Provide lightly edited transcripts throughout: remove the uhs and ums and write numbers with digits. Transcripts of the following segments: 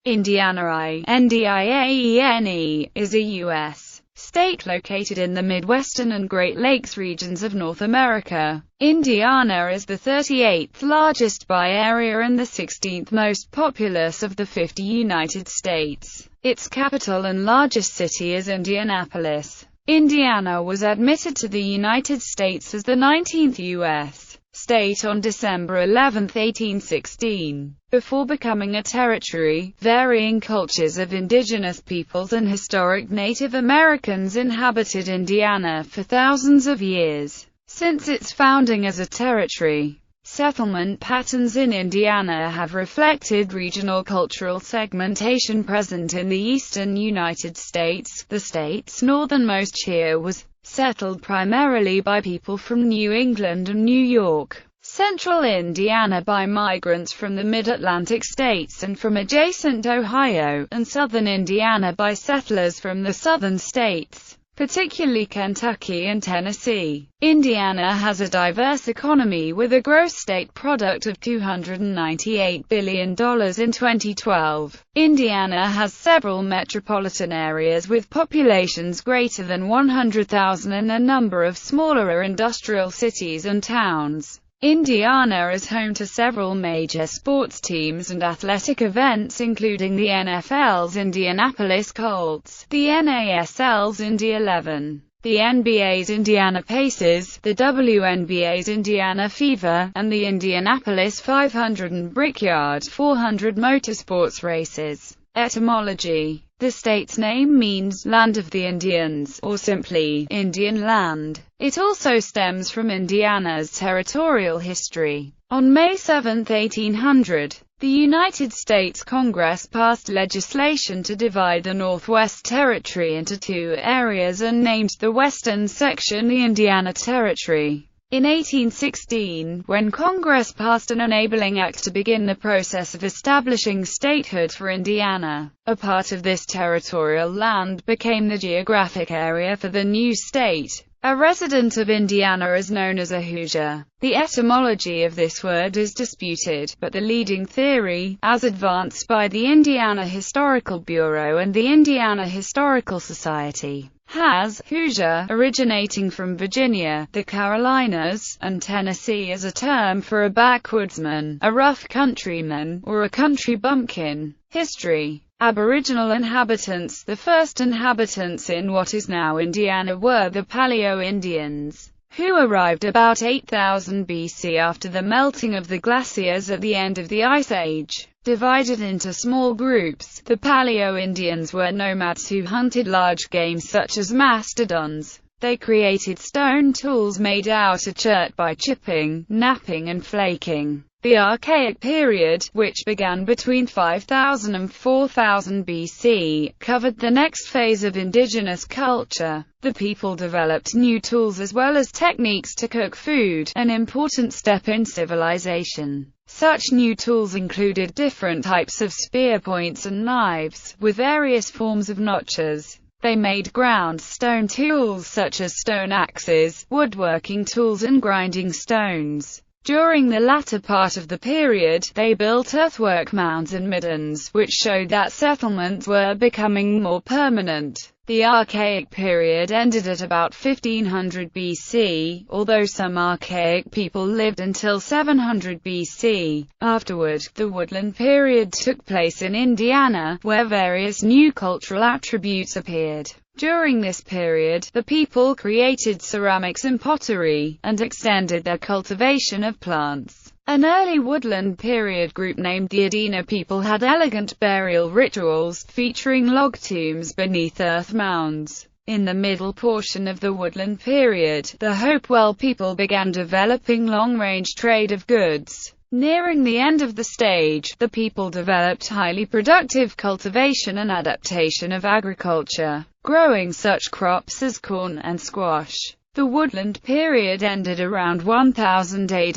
Indiana, is a U.S. state located in the Midwestern and Great Lakes regions of North America. Indiana is the 38th largest by area and the 16th most populous of the 50 United States. Its capital and largest city is Indianapolis. Indiana was admitted to the United States as the 19th U.S. state on December 11, 1816. Before becoming a territory, varying cultures of indigenous peoples and historic Native Americans inhabited Indiana for thousands of years. Since its founding as a territory, settlement patterns in Indiana have reflected regional cultural segmentation present in the eastern United States. The state's northernmost tier was settled primarily by people from New England and New York. Central Indiana by migrants from the mid-Atlantic states and from adjacent Ohio, and southern Indiana by settlers from the southern states, particularly Kentucky and Tennessee. Indiana has a diverse economy with a gross state product of $298 billion in 2012. Indiana has several metropolitan areas with populations greater than 100,000 and a number of smaller industrial cities and towns. Indiana is home to several major sports teams and athletic events including the NFL's Indianapolis Colts, the NASL's Indy 11, the NBA's Indiana Pacers, the WNBA's Indiana Fever, and the Indianapolis 500 and Brickyard 400 motorsports races. Etymology: the state's name means "land of the Indians," or simply, Indian land. It also stems from Indiana's territorial history. On May 7, 1800, the United States Congress passed legislation to divide the Northwest Territory into two areas and named the western section the Indiana Territory. In 1816, when Congress passed an enabling act to begin the process of establishing statehood for Indiana, a part of this territorial land became the geographic area for the new state. A resident of Indiana is known as a Hoosier. The etymology of this word is disputed, but the leading theory, as advanced by the Indiana Historical Bureau and the Indiana Historical Society, has Hoosier originating from Virginia, the Carolinas, and Tennessee as a term for a backwoodsman, a rough countryman, or a country bumpkin. History: Aboriginal inhabitants. The first inhabitants in what is now Indiana were the Paleo-Indians, who arrived about 8000 BC after the melting of the glaciers at the end of the Ice Age. Divided into small groups, the Paleo-Indians were nomads who hunted large game such as mastodons. They created stone tools made out of chert by chipping, knapping and flaking. The Archaic period, which began between 5000 and 4000 BC, covered the next phase of indigenous culture. The people developed new tools as well as techniques to cook food, an important step in civilization. Such new tools included different types of spear points and knives, with various forms of notches. They made ground stone tools such as stone axes, woodworking tools and grinding stones. During the latter part of the period, they built earthwork mounds and middens, which showed that settlements were becoming more permanent. The Archaic period ended at about 1500 BC, although some Archaic people lived until 700 BC. Afterward, the Woodland period took place in Indiana, where various new cultural attributes appeared. During this period, the people created ceramics and pottery, and extended their cultivation of plants. An early Woodland period group named the Adena people had elegant burial rituals, featuring log tombs beneath earth mounds. In the middle portion of the Woodland period, the Hopewell people began developing long-range trade of goods. Nearing the end of the stage, the people developed highly productive cultivation and adaptation of agriculture, growing such crops as corn and squash. The Woodland period ended around 1000 AD.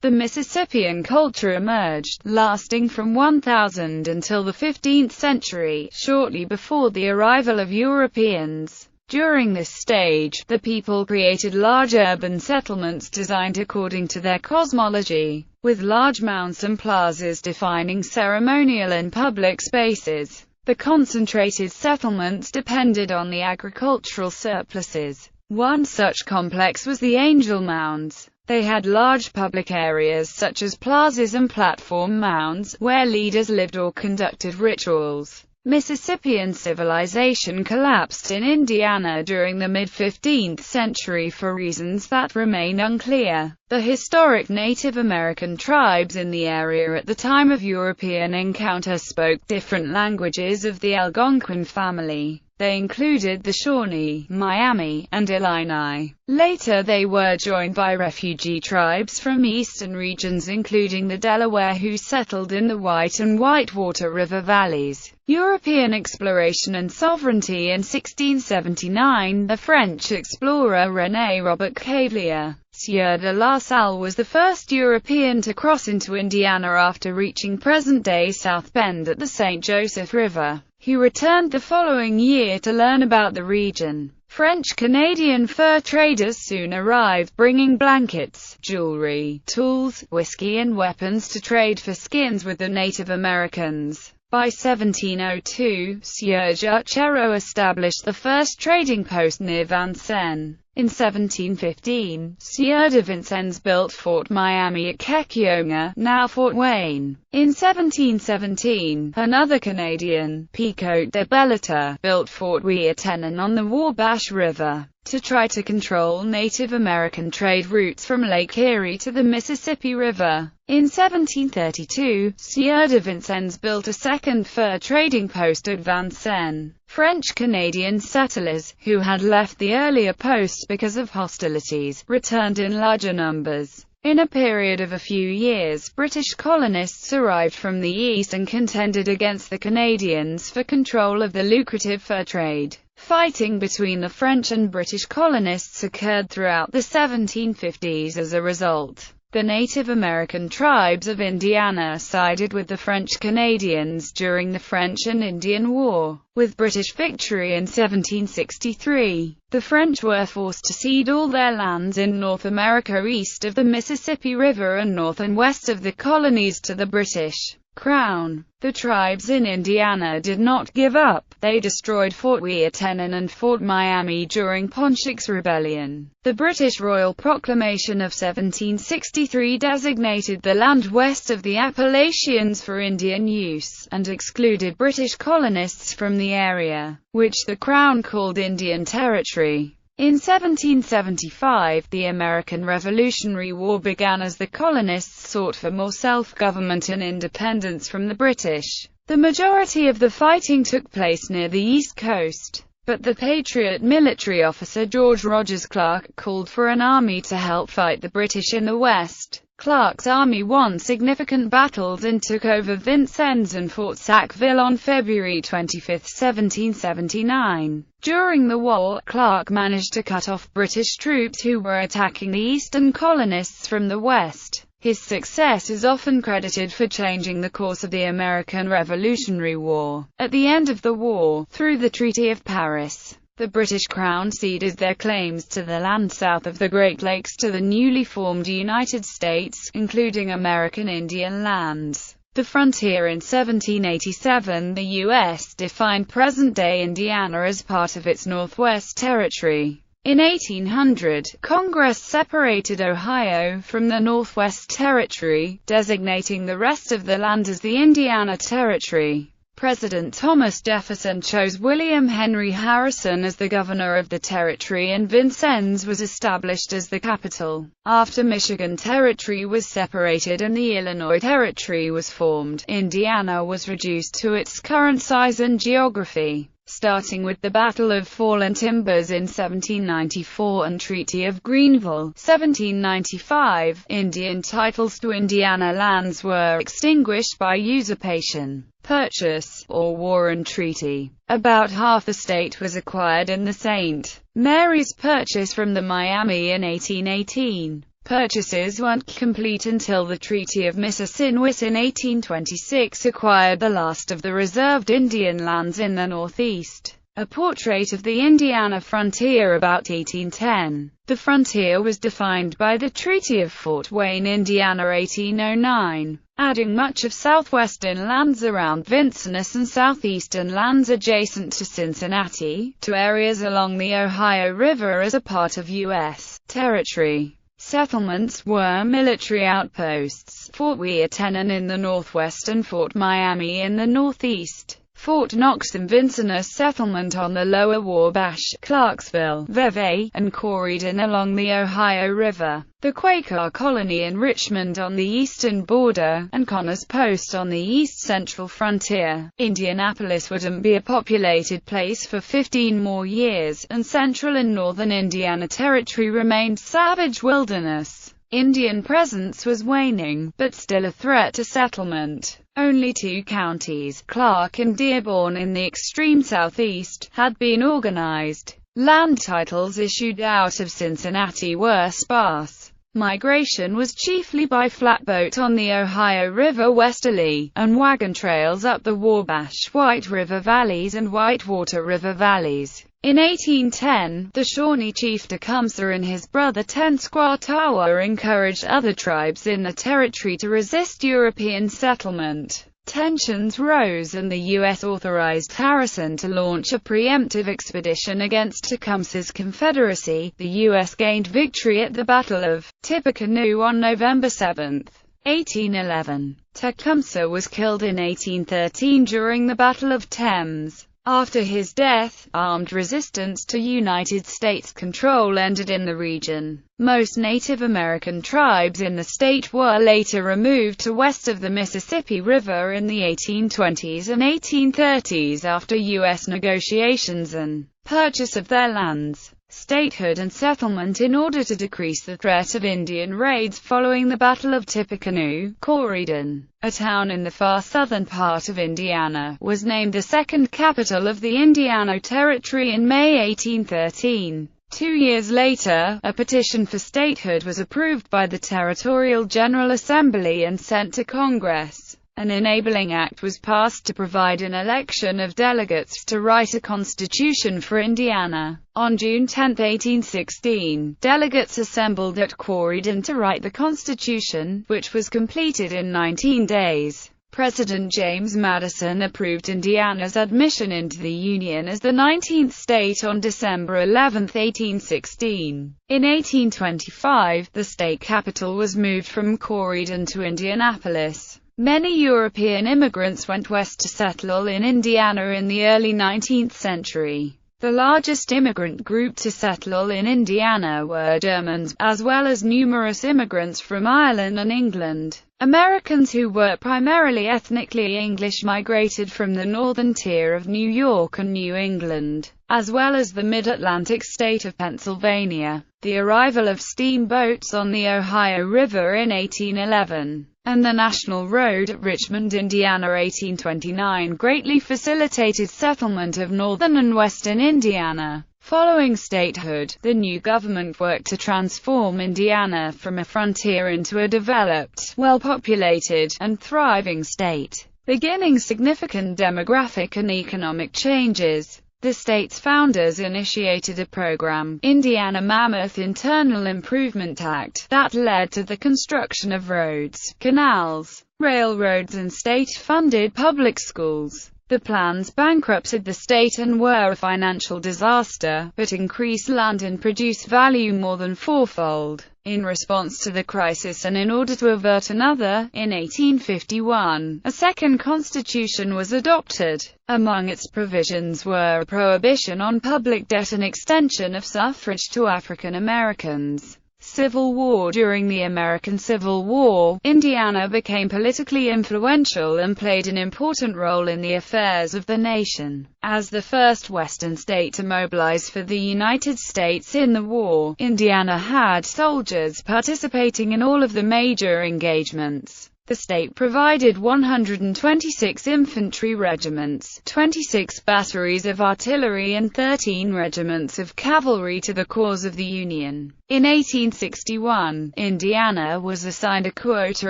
The Mississippian culture emerged, lasting from 1000 until the 15th century, shortly before the arrival of Europeans. During this stage, the people created large urban settlements designed according to their cosmology, with large mounds and plazas defining ceremonial and public spaces. The concentrated settlements depended on the agricultural surpluses. One such complex was the Angel Mounds. They had large public areas such as plazas and platform mounds, where leaders lived or conducted rituals. Mississippian civilization collapsed in Indiana during the mid-15th century for reasons that remain unclear. The historic Native American tribes in the area at the time of European encounter spoke different languages of the Algonquin family. They included the Shawnee, Miami, and Illini. Later they were joined by refugee tribes from eastern regions including the Delaware who settled in the White and Whitewater River valleys. European exploration and sovereignty. In 1679, the French explorer René Robert Cavelier, Sieur de La Salle was the first European to cross into Indiana after reaching present-day South Bend at the St. Joseph River. He returned the following year to learn about the region. French-Canadian fur traders soon arrived, bringing blankets, jewelry, tools, whiskey and weapons to trade for skins with the Native Americans. By 1702, Sieur Jacquero established the first trading post near Vincennes. In 1715, Sieur de Vincennes built Fort Miami at Kekionga, now Fort Wayne. In 1717, another Canadian, Picote de Bellota, built Fort Ouiatenon on the Wabash River, to try to control Native American trade routes from Lake Erie to the Mississippi River. In 1732, Sieur de Vincennes built a second fur trading post at Vincennes. French-Canadian settlers, who had left the earlier post because of hostilities, returned in larger numbers. In a period of a few years, British colonists arrived from the east and contended against the Canadians for control of the lucrative fur trade. Fighting between the French and British colonists occurred throughout the 1750s as a result. The Native American tribes of Indiana sided with the French Canadians during the French and Indian War. With British victory in 1763, the French were forced to cede all their lands in North America east of the Mississippi River and north and west of the colonies to the British Crown. The tribes in Indiana did not give up. They destroyed Fort Ouiatenon and Fort Miami during Pontiac's Rebellion. The British Royal Proclamation of 1763 designated the land west of the Appalachians for Indian use, and excluded British colonists from the area, which the Crown called Indian Territory. In 1775, the American Revolutionary War began as the colonists sought for more self-government and independence from the British. The majority of the fighting took place near the East Coast, but the Patriot military officer George Rogers Clark called for an army to help fight the British in the West. Clark's army won significant battles and took over Vincennes and Fort Sackville on February 25, 1779. During the war, Clark managed to cut off British troops who were attacking the eastern colonists from the west. His success is often credited for changing the course of the American Revolutionary War. At the end of the war, through the Treaty of Paris, the British Crown ceded their claims to the land south of the Great Lakes to the newly formed United States, including American Indian lands. The frontier. In 1787, the U.S. defined present-day Indiana as part of its Northwest Territory. In 1800, Congress separated Ohio from the Northwest Territory, designating the rest of the land as the Indiana Territory. President Thomas Jefferson chose William Henry Harrison as the governor of the territory, and Vincennes was established as the capital. After Michigan Territory was separated and the Illinois Territory was formed, Indiana was reduced to its current size and geography. Starting with the Battle of Fallen Timbers in 1794 and Treaty of Greenville, 1795, Indian titles to Indiana lands were extinguished by usurpation, purchase, or war and treaty. About half the state was acquired in the St. Mary's Purchase from the Miami in 1818. Purchases weren't complete until the Treaty of Mississiniwis in 1826 acquired the last of the reserved Indian lands in the Northeast. A portrait of the Indiana frontier about 1810. The frontier was defined by the Treaty of Fort Wayne, Indiana, 1809, adding much of southwestern lands around Vincennes and southeastern lands adjacent to Cincinnati, to areas along the Ohio River as a part of U.S. territory. Settlements were military outposts: Fort Weirtenon in the northwest and Fort Miami in the northeast. Fort Knox and Vincennes Settlement on the lower Wabash, Clarksville, Vevey, and Corydon along the Ohio River. The Quaker Colony in Richmond on the eastern border, and Connors Post on the east-central frontier. Indianapolis wouldn't be a populated place for 15 more years, and central and northern Indiana Territory remained savage wilderness. Indian presence was waning, but still a threat to settlement. Only 2 counties, Clark and Dearborn in the extreme southeast, had been organized. Land titles issued out of Cincinnati were sparse. Migration was chiefly by flatboat on the Ohio River westerly, and wagon trails up the Wabash, White River valleys and Whitewater River valleys. In 1810, the Shawnee chief Tecumseh and his brother Tenskwatawa encouraged other tribes in the territory to resist European settlement. Tensions rose and the U.S. authorized Harrison to launch a preemptive expedition against Tecumseh's Confederacy. The U.S. gained victory at the Battle of Tippecanoe on November 7, 1811. Tecumseh was killed in 1813 during the Battle of Thames. After his death, armed resistance to United States control ended in the region. Most Native American tribes in the state were later removed to west of the Mississippi River in the 1820s and 1830s after U.S. negotiations and purchase of their lands, statehood and settlement in order to decrease the threat of Indian raids following the Battle of Tippecanoe. Corydon, a town in the far southern part of Indiana, was named the second capital of the Indiana Territory in May 1813. 2 years later, a petition for statehood was approved by the Territorial General Assembly and sent to Congress. An enabling act was passed to provide an election of delegates to write a constitution for Indiana. On June 10, 1816, delegates assembled at Corydon to write the Constitution, which was completed in 19 days. President James Madison approved Indiana's admission into the Union as the 19th state on December 11, 1816. In 1825, the state capital was moved from Corydon to Indianapolis. Many European immigrants went west to settle in Indiana in the early 19th century. The largest immigrant group to settle in Indiana were Germans, as well as numerous immigrants from Ireland and England. Americans who were primarily ethnically English migrated from the northern tier of New York and New England, as well as the mid-Atlantic state of Pennsylvania. The arrival of steamboats on the Ohio River in 1811, and the National Road at Richmond, Indiana, 1829 greatly facilitated settlement of northern and western Indiana. Following statehood, the new government worked to transform Indiana from a frontier into a developed, well-populated, and thriving state, beginning significant demographic and economic changes. The state's founders initiated a program, Indiana Mammoth Internal Improvement Act, that led to the construction of roads, canals, railroads and state-funded public schools. The plans bankrupted the state and were a financial disaster, but increased land and produce value more than fourfold. In response to the crisis and in order to avert another, in 1851, a second constitution was adopted. Among its provisions were a prohibition on public debt and extension of suffrage to African Americans. Civil War. During the American Civil War, Indiana became politically influential and played an important role in the affairs of the nation. As the first Western state to mobilize for the United States in the war, Indiana had soldiers participating in all of the major engagements. The state provided 126 infantry regiments, 26 batteries of artillery and 13 regiments of cavalry to the cause of the Union. In 1861, Indiana was assigned a quota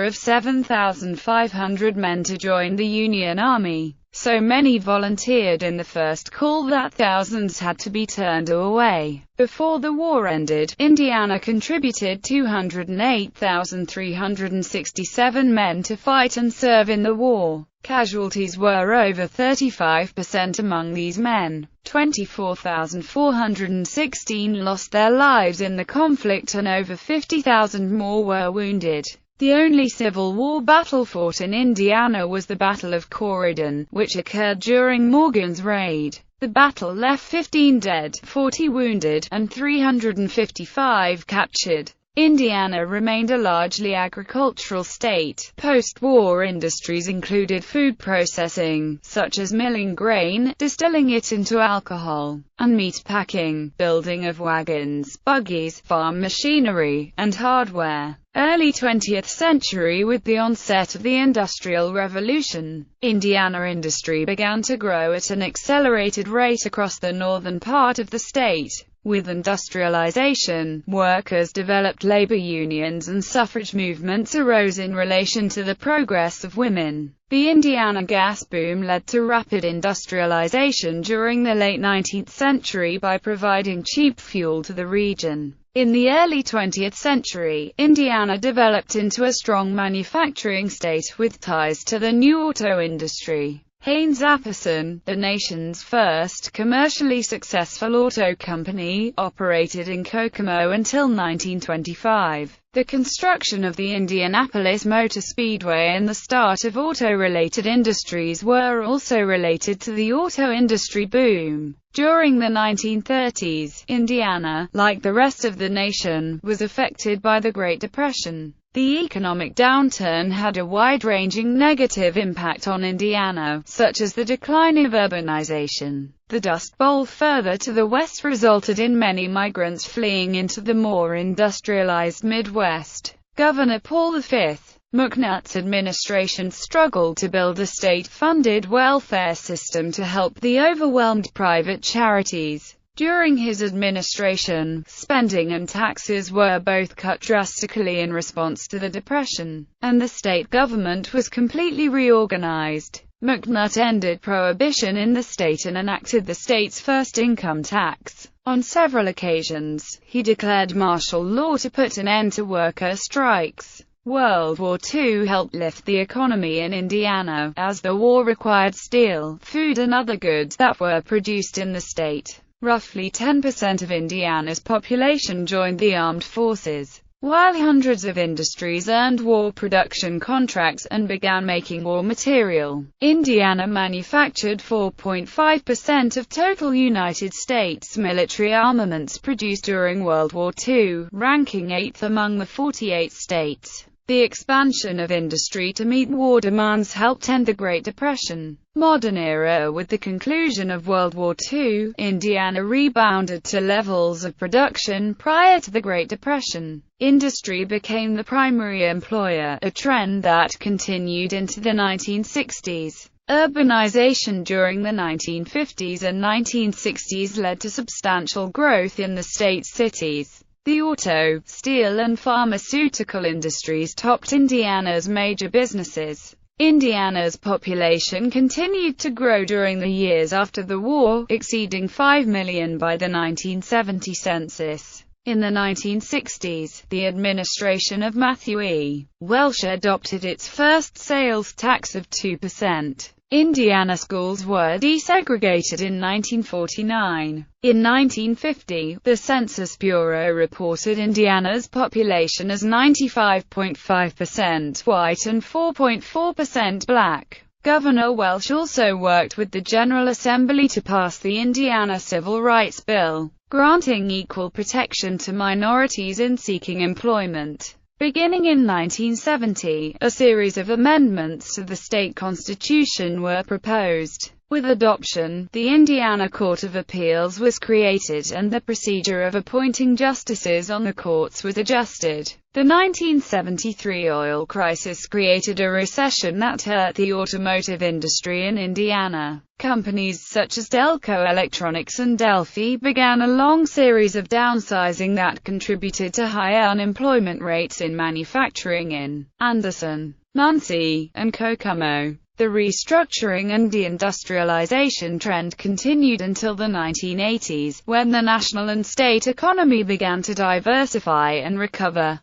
of 7,500 men to join the Union Army. So many volunteered in the first call that thousands had to be turned away. Before the war ended, Indiana contributed 208,367 men to fight and serve in the war. Casualties were over 35% among these men. 24,416 lost their lives in the conflict and over 50,000 more were wounded. The only Civil War battle fought in Indiana was the Battle of Corydon, which occurred during Morgan's raid. The battle left 15 dead, 40 wounded, and 355 captured. Indiana remained a largely agricultural state. Post-war industries included food processing, such as milling grain, distilling it into alcohol, and meat packing, building of wagons, buggies, farm machinery, and hardware. Early 20th century. With the onset of the Industrial Revolution, Indiana industry began to grow at an accelerated rate across the northern part of the state. With industrialization, workers developed labor unions and suffrage movements arose in relation to the progress of women. The Indiana gas boom led to rapid industrialization during the late 19th century by providing cheap fuel to the region. In the early 20th century, Indiana developed into a strong manufacturing state with ties to the new auto industry. Haynes-Apperson, the nation's first commercially successful auto company, operated in Kokomo until 1925. The construction of the Indianapolis Motor Speedway and the start of auto-related industries were also related to the auto industry boom. During the 1930s, Indiana, like the rest of the nation, was affected by the Great Depression. The economic downturn had a wide-ranging negative impact on Indiana, such as the decline of urbanization. The Dust Bowl further to the west resulted in many migrants fleeing into the more industrialized Midwest. Governor Paul V. McNutt's administration struggled to build a state-funded welfare system to help the overwhelmed private charities. During his administration, spending and taxes were both cut drastically in response to the Depression, and the state government was completely reorganized. McNutt ended prohibition in the state and enacted the state's first income tax. On several occasions, he declared martial law to put an end to worker strikes. World War II helped lift the economy in Indiana, as the war required steel, food and other goods that were produced in the state. Roughly 10% of Indiana's population joined the armed forces, while hundreds of industries earned war production contracts and began making war material. Indiana manufactured 4.5% of total United States military armaments produced during World War II, ranking 8th among the 48 states. The expansion of industry to meet war demands helped end the Great Depression. Modern era. With the conclusion of World War II, Indiana rebounded to levels of production prior to the Great Depression. Industry became the primary employer, a trend that continued into the 1960s. Urbanization during the 1950s and 1960s led to substantial growth in the state's cities. The auto, steel and pharmaceutical industries topped Indiana's major businesses. Indiana's population continued to grow during the years after the war, exceeding 5 million by the 1970 census. In the 1960s, the administration of Matthew E. Welsh adopted its first sales tax of 2%. Indiana schools were desegregated in 1949. In 1950, the Census Bureau reported Indiana's population as 95.5% white and 4.4% black. Governor Welsh also worked with the General Assembly to pass the Indiana Civil Rights Bill, granting equal protection to minorities in seeking employment. Beginning in 1970, a series of amendments to the state constitution were proposed. With adoption, the Indiana Court of Appeals was created and the procedure of appointing justices on the courts was adjusted. The 1973 oil crisis created a recession that hurt the automotive industry in Indiana. Companies such as Delco Electronics and Delphi began a long series of downsizing that contributed to higher unemployment rates in manufacturing in Anderson, Muncie, and Kokomo. The restructuring and deindustrialization trend continued until the 1980s, when the national and state economy began to diversify and recover.